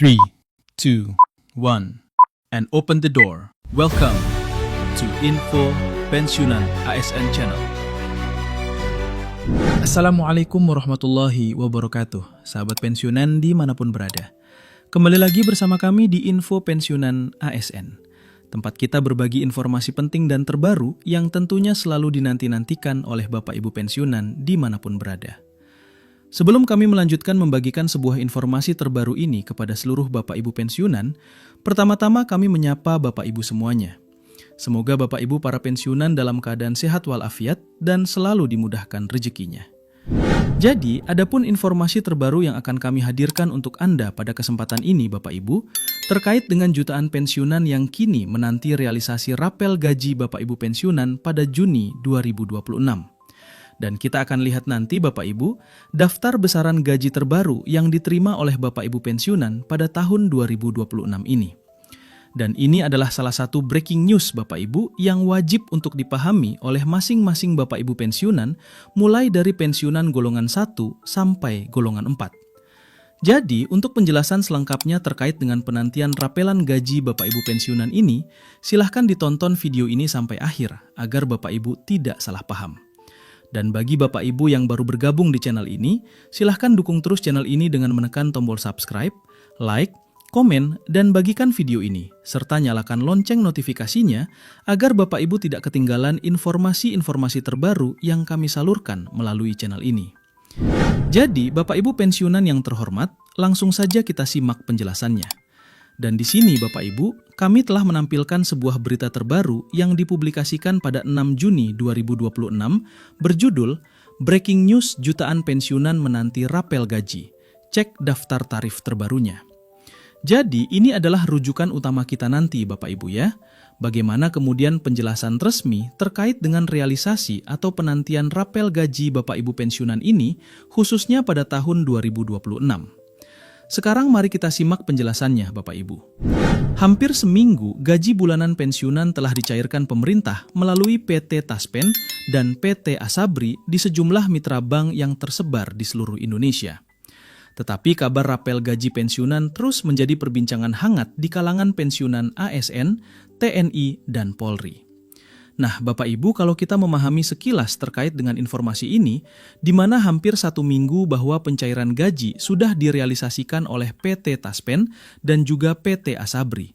3, 2, 1, and open the door. Welcome to Info Pensiunan ASN Channel. Assalamualaikum warahmatullahi wabarakatuh, sahabat pensiunan dimanapun berada. Kembali lagi bersama kami di Info Pensiunan ASN, tempat kita berbagi informasi penting dan terbaru yang tentunya selalu dinanti-nantikan oleh Bapak Ibu pensiunan dimanapun berada. Sebelum kami melanjutkan membagikan sebuah informasi terbaru ini kepada seluruh Bapak Ibu pensiunan, pertama-tama kami menyapa Bapak Ibu semuanya. Semoga Bapak Ibu para pensiunan dalam keadaan sehat walafiat dan selalu dimudahkan rezekinya. Jadi, adapun informasi terbaru yang akan kami hadirkan untuk Anda pada kesempatan ini Bapak Ibu, terkait dengan jutaan pensiunan yang kini menanti realisasi rapel gaji Bapak Ibu pensiunan pada Juni 2026. Dan kita akan lihat nanti Bapak Ibu, daftar besaran gaji terbaru yang diterima oleh Bapak Ibu pensiunan pada tahun 2026 ini. Dan ini adalah salah satu breaking news Bapak Ibu yang wajib untuk dipahami oleh masing-masing Bapak Ibu pensiunan mulai dari pensiunan golongan 1 sampai golongan 4. Jadi, untuk penjelasan selengkapnya terkait dengan penantian rapelan gaji Bapak Ibu pensiunan ini, silahkan ditonton video ini sampai akhir agar Bapak Ibu tidak salah paham. Dan bagi Bapak Ibu yang baru bergabung di channel ini, silahkan dukung terus channel ini dengan menekan tombol subscribe, like, komen, dan bagikan video ini, serta nyalakan lonceng notifikasinya agar Bapak Ibu tidak ketinggalan informasi-informasi terbaru yang kami salurkan melalui channel ini. Jadi, Bapak Ibu pensiunan yang terhormat, langsung saja kita simak penjelasannya. Dan di sini Bapak Ibu, kami telah menampilkan sebuah berita terbaru yang dipublikasikan pada 6 Juni 2026 berjudul Breaking News Jutaan Pensiunan Menanti Rapel Gaji. Cek daftar tarif terbarunya. Jadi ini adalah rujukan utama kita nanti Bapak Ibu ya. Bagaimana kemudian penjelasan resmi terkait dengan realisasi atau penantian rapel gaji Bapak Ibu pensiunan ini khususnya pada tahun 2026. Sekarang mari kita simak penjelasannya Bapak Ibu. Hampir seminggu gaji bulanan pensiunan telah dicairkan pemerintah melalui PT Taspen dan PT Asabri di sejumlah mitra bank yang tersebar di seluruh Indonesia. Tetapi kabar rapel gaji pensiunan terus menjadi perbincangan hangat di kalangan pensiunan ASN, TNI, dan Polri. Nah, Bapak Ibu, kalau kita memahami sekilas terkait dengan informasi ini, di mana hampir 1 minggu bahwa pencairan gaji sudah direalisasikan oleh PT Taspen dan juga PT Asabri,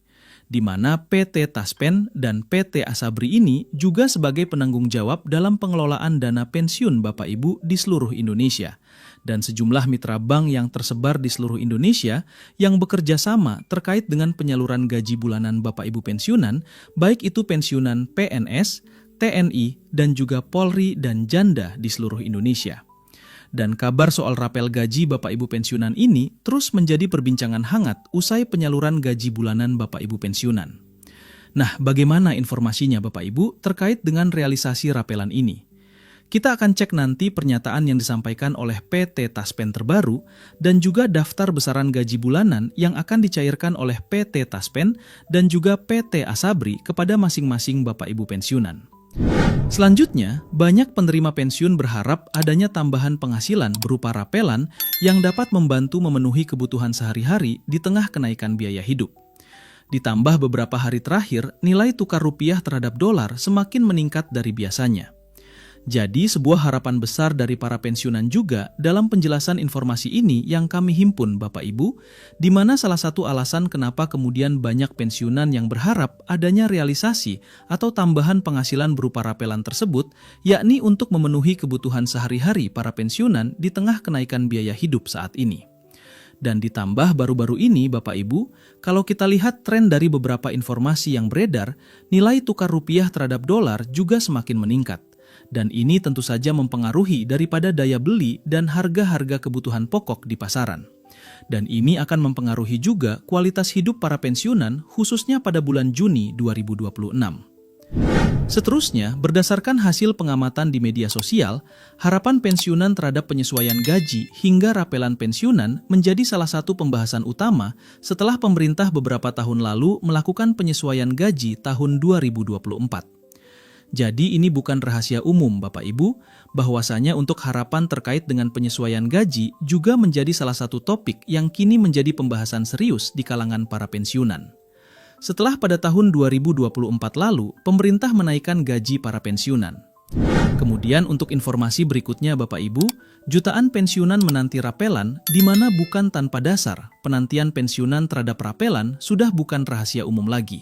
di mana PT Taspen dan PT Asabri ini juga sebagai penanggung jawab dalam pengelolaan dana pensiun Bapak Ibu di seluruh Indonesia, dan sejumlah mitra bank yang tersebar di seluruh Indonesia yang bekerja sama terkait dengan penyaluran gaji bulanan Bapak Ibu pensiunan, baik itu pensiunan PNS, TNI, dan juga Polri dan Janda di seluruh Indonesia. Dan kabar soal rapel gaji Bapak Ibu pensiunan ini terus menjadi perbincangan hangat usai penyaluran gaji bulanan Bapak Ibu pensiunan. Nah, bagaimana informasinya Bapak Ibu terkait dengan realisasi rapelan ini? Kita akan cek nanti pernyataan yang disampaikan oleh PT Taspen terbaru dan juga daftar besaran gaji bulanan yang akan dicairkan oleh PT Taspen dan juga PT Asabri kepada masing-masing Bapak Ibu pensiunan. Selanjutnya, banyak penerima pensiun berharap adanya tambahan penghasilan berupa rapelan yang dapat membantu memenuhi kebutuhan sehari-hari di tengah kenaikan biaya hidup. Ditambah beberapa hari terakhir, nilai tukar rupiah terhadap dolar semakin meningkat dari biasanya. Jadi, sebuah harapan besar dari para pensiunan juga dalam penjelasan informasi ini yang kami himpun Bapak Ibu, di mana salah satu alasan kenapa kemudian banyak pensiunan yang berharap adanya realisasi atau tambahan penghasilan berupa rapelan tersebut, yakni untuk memenuhi kebutuhan sehari-hari para pensiunan di tengah kenaikan biaya hidup saat ini. Dan ditambah baru-baru ini Bapak Ibu, kalau kita lihat tren dari beberapa informasi yang beredar, nilai tukar rupiah terhadap dolar juga semakin meningkat. Dan ini tentu saja mempengaruhi daripada daya beli dan harga-harga kebutuhan pokok di pasaran. Dan ini akan mempengaruhi juga kualitas hidup para pensiunan khususnya pada bulan Juni 2026. Seterusnya, berdasarkan hasil pengamatan di media sosial, harapan pensiunan terhadap penyesuaian gaji hingga rapelan pensiunan menjadi salah satu pembahasan utama setelah pemerintah beberapa tahun lalu melakukan penyesuaian gaji tahun 2024. Jadi ini bukan rahasia umum Bapak Ibu, bahwasanya untuk harapan terkait dengan penyesuaian gaji juga menjadi salah satu topik yang kini menjadi pembahasan serius di kalangan para pensiunan. Setelah pada tahun 2024 lalu, pemerintah menaikkan gaji para pensiunan. Kemudian untuk informasi berikutnya Bapak Ibu, jutaan pensiunan menanti rapelan di mana bukan tanpa dasar, penantian pensiunan terhadap rapelan sudah bukan rahasia umum lagi.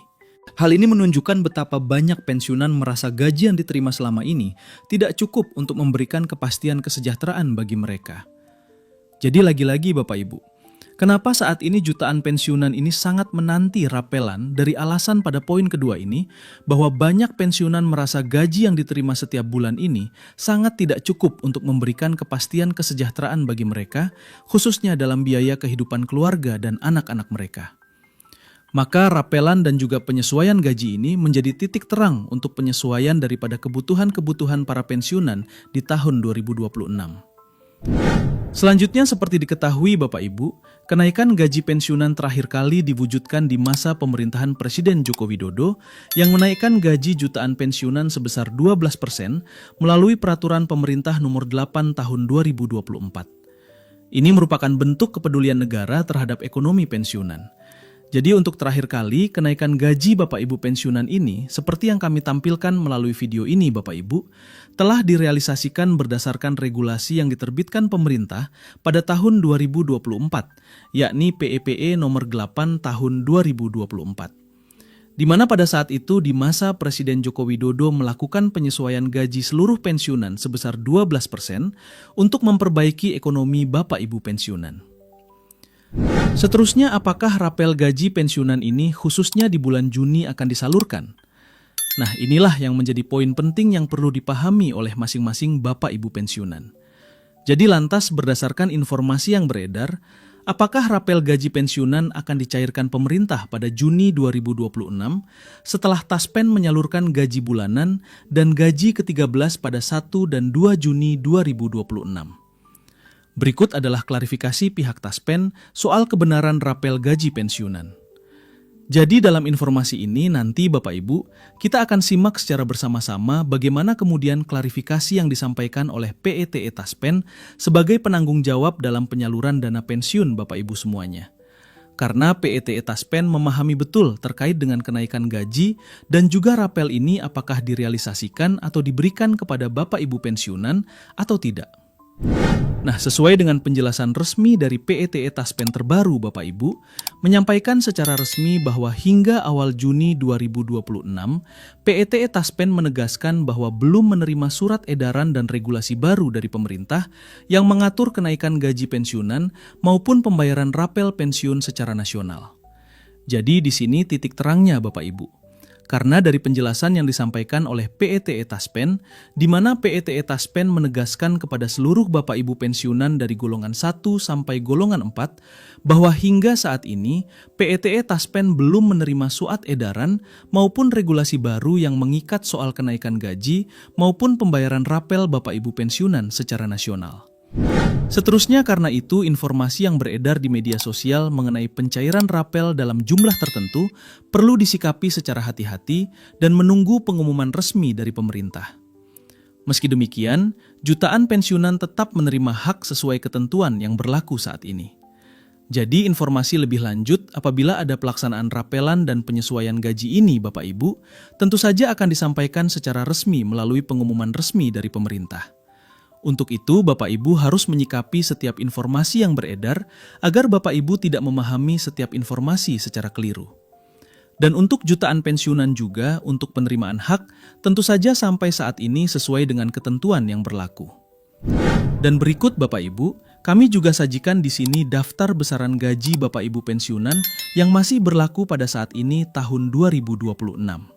Hal ini menunjukkan betapa banyak pensiunan merasa gaji yang diterima selama ini tidak cukup untuk memberikan kepastian kesejahteraan bagi mereka. Jadi lagi-lagi Bapak Ibu, kenapa saat ini jutaan pensiunan ini sangat menanti rapelan dari alasan pada poin kedua ini bahwa banyak pensiunan merasa gaji yang diterima setiap bulan ini sangat tidak cukup untuk memberikan kepastian kesejahteraan bagi mereka, khususnya dalam biaya kehidupan keluarga dan anak-anak mereka. Maka rapelan dan juga penyesuaian gaji ini menjadi titik terang untuk penyesuaian daripada kebutuhan-kebutuhan para pensiunan di tahun 2026. Selanjutnya seperti diketahui Bapak Ibu, kenaikan gaji pensiunan terakhir kali diwujudkan di masa pemerintahan Presiden Joko Widodo yang menaikkan gaji jutaan pensiunan sebesar 12% melalui peraturan pemerintah nomor 8 tahun 2024. Ini merupakan bentuk kepedulian negara terhadap ekonomi pensiunan. Jadi untuk terakhir kali, kenaikan gaji Bapak Ibu pensiunan ini, seperti yang kami tampilkan melalui video ini Bapak Ibu, telah direalisasikan berdasarkan regulasi yang diterbitkan pemerintah pada tahun 2024, yakni PEPE nomor 8 tahun 2024. Di mana pada saat itu di masa Presiden Joko Widodo melakukan penyesuaian gaji seluruh pensiunan sebesar 12% untuk memperbaiki ekonomi Bapak Ibu pensiunan. Seterusnya, apakah rapel gaji pensiunan ini khususnya di bulan Juni akan disalurkan? Nah, inilah yang menjadi poin penting yang perlu dipahami oleh masing-masing Bapak Ibu pensiunan. Jadi lantas berdasarkan informasi yang beredar, apakah rapel gaji pensiunan akan dicairkan pemerintah pada Juni 2026 setelah Taspen menyalurkan gaji bulanan dan gaji ke-13 pada 1 dan 2 Juni 2026? Berikut adalah klarifikasi pihak Taspen soal kebenaran rapel gaji pensiunan. Jadi dalam informasi ini nanti Bapak Ibu, kita akan simak secara bersama-sama bagaimana kemudian klarifikasi yang disampaikan oleh PETE Taspen sebagai penanggung jawab dalam penyaluran dana pensiun Bapak Ibu semuanya. Karena PETE Taspen memahami betul terkait dengan kenaikan gaji dan juga rapel ini apakah direalisasikan atau diberikan kepada Bapak Ibu pensiunan atau tidak. Nah, sesuai dengan penjelasan resmi dari PETE Taspen terbaru Bapak Ibu, menyampaikan secara resmi bahwa hingga awal Juni 2026, PETE Taspen menegaskan bahwa belum menerima surat edaran dan regulasi baru dari pemerintah yang mengatur kenaikan gaji pensiunan maupun pembayaran rapel pensiun secara nasional. Jadi di sini titik terangnya Bapak Ibu. Karena dari penjelasan yang disampaikan oleh PETE Taspen, di mana PETE Taspen menegaskan kepada seluruh Bapak Ibu pensiunan dari golongan 1 sampai golongan 4, bahwa hingga saat ini PETE Taspen belum menerima surat edaran maupun regulasi baru yang mengikat soal kenaikan gaji maupun pembayaran rapel Bapak Ibu pensiunan secara nasional. Seterusnya karena itu informasi yang beredar di media sosial mengenai pencairan rapel dalam jumlah tertentu perlu disikapi secara hati-hati dan menunggu pengumuman resmi dari pemerintah. Meski demikian, jutaan pensiunan tetap menerima hak sesuai ketentuan yang berlaku saat ini. Jadi informasi lebih lanjut apabila ada pelaksanaan rapelan dan penyesuaian gaji ini Bapak Ibu, tentu saja akan disampaikan secara resmi melalui pengumuman resmi dari pemerintah. Untuk itu, Bapak Ibu harus menyikapi setiap informasi yang beredar agar Bapak Ibu tidak memahami setiap informasi secara keliru. Dan untuk jutaan pensiunan juga, untuk penerimaan hak, tentu saja sampai saat ini sesuai dengan ketentuan yang berlaku. Dan berikut Bapak Ibu, kami juga sajikan di sini daftar besaran gaji Bapak Ibu pensiunan yang masih berlaku pada saat ini tahun 2026.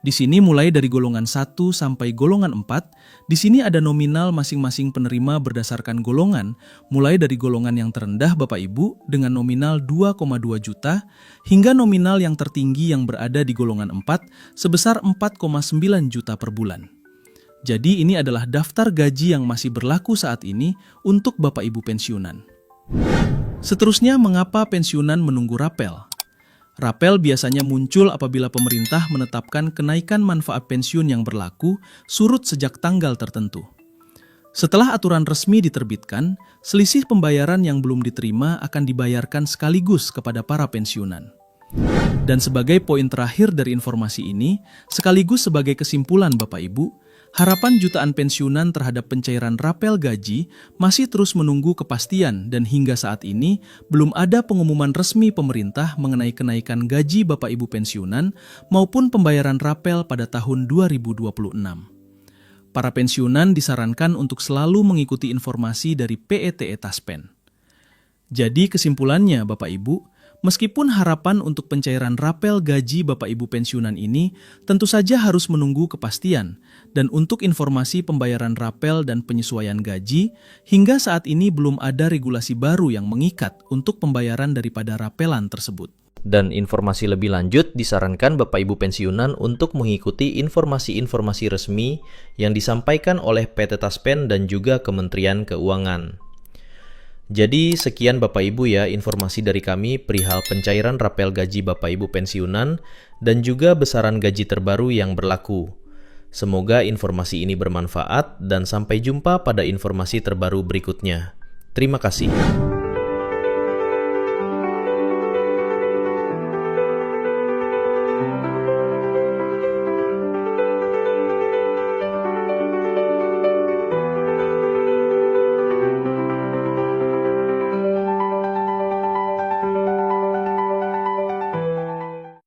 Di sini mulai dari golongan 1 sampai golongan 4, di sini ada nominal masing-masing penerima berdasarkan golongan, mulai dari golongan yang terendah Bapak Ibu dengan nominal 2,2 juta, hingga nominal yang tertinggi yang berada di golongan 4 sebesar 4,9 juta per bulan. Jadi ini adalah daftar gaji yang masih berlaku saat ini untuk Bapak Ibu pensiunan. Seterusnya, mengapa pensiunan menunggu rapel? Rapel biasanya muncul apabila pemerintah menetapkan kenaikan manfaat pensiun yang berlaku surut sejak tanggal tertentu. Setelah aturan resmi diterbitkan, selisih pembayaran yang belum diterima akan dibayarkan sekaligus kepada para pensiunan. Dan sebagai poin terakhir dari informasi ini, sekaligus sebagai kesimpulan Bapak Ibu, harapan jutaan pensiunan terhadap pencairan rapel gaji masih terus menunggu kepastian dan hingga saat ini belum ada pengumuman resmi pemerintah mengenai kenaikan gaji Bapak Ibu pensiunan maupun pembayaran rapel pada tahun 2026. Para pensiunan disarankan untuk selalu mengikuti informasi dari PETE Taspen. Jadi kesimpulannya Bapak Ibu, meskipun harapan untuk pencairan rapel gaji Bapak Ibu pensiunan ini tentu saja harus menunggu kepastian, dan untuk informasi pembayaran rapel dan penyesuaian gaji, hingga saat ini belum ada regulasi baru yang mengikat untuk pembayaran daripada rapelan tersebut. Dan informasi lebih lanjut disarankan Bapak Ibu pensiunan untuk mengikuti informasi-informasi resmi yang disampaikan oleh PT Taspen dan juga Kementerian Keuangan. Jadi sekian Bapak Ibu ya informasi dari kami perihal pencairan rapel gaji Bapak Ibu pensiunan dan juga besaran gaji terbaru yang berlaku. Semoga informasi ini bermanfaat dan sampai jumpa pada informasi terbaru berikutnya. Terima kasih.